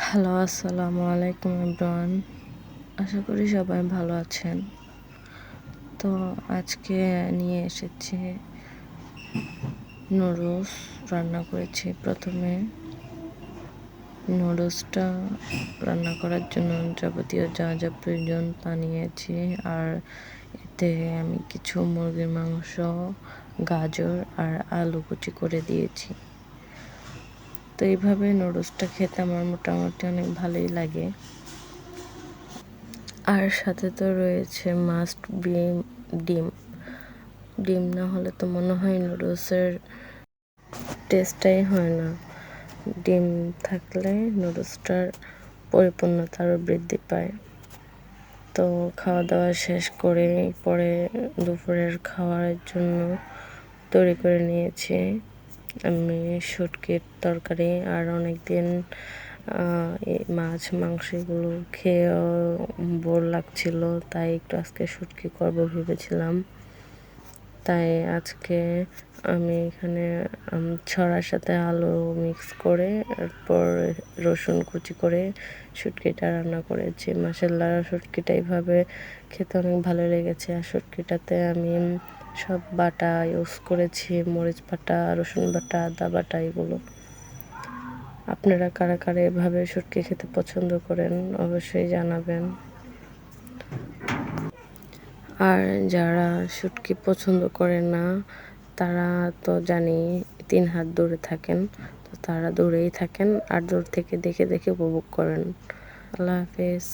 Hello, আসসালামু আলাইকুম everyone. আশা করি সবাই ভালো আছেন। তো আজকে নিয়ে এসেছি নুডলস রান্না করেছি। প্রথমে নুডলসটা রান্না করার জন্য যাবতীয় যা যা প্রয়োজন তা নিয়েছি। আর এতে আমি কিছু মুরগির মাংস, গাজর আর আলু কুচি করে দিয়েছি। তো এইভাবে নুডলসটা খেতে আমার মোটামুটি অনেক ভালোই লাগে। আর সাথে তো রয়েছে মাস্ট বি ডিম। ডিম না হলে তো মনে হয় নুডলসের টেস্টটাই হয় না। ডিম থাকলে নুডলসটার পরিপূর্ণতা আরও বৃদ্ধি পায়। তো খাওয়া দাওয়া শেষ করে পরে দুপুরের খাওয়ার জন্য তৈরি করে নিয়েছি আমি শুটকির তরকারি। আর অনেকদিন মাছ মাংস এগুলো খেয়ে বোর লাগছিল, তাই একটু আজকে শুটকি করবো ভেবেছিলাম। তাই আজকে আমি এখানে ছড়ার সাথে আলু মিক্স করে এরপর রসুন কুচি করে শুটকিটা রান্না করেছি। মাশাআল্লাহ, শুটকিটা এইভাবে খেতে অনেক ভালো লেগেছে। আর শুটকিটাতে আমি সব বাটা ইউজ করেছি, মরিচ বাটা, রসুন বাটা, আদা বাটা এগুলো। আপনারা কারা কারা এভাবে শুটকি খেতে পছন্দ করেন অবশ্যই জানাবেন। আর যারা শুটকি পছন্দ করে না তারা তো জানি 3 হাত দূরে থাকেন, তো তারা দূরেই থাকেন আর দূর থেকে দেখে দেখে উপভোগ করেন। আল্লাহ হাফেজ।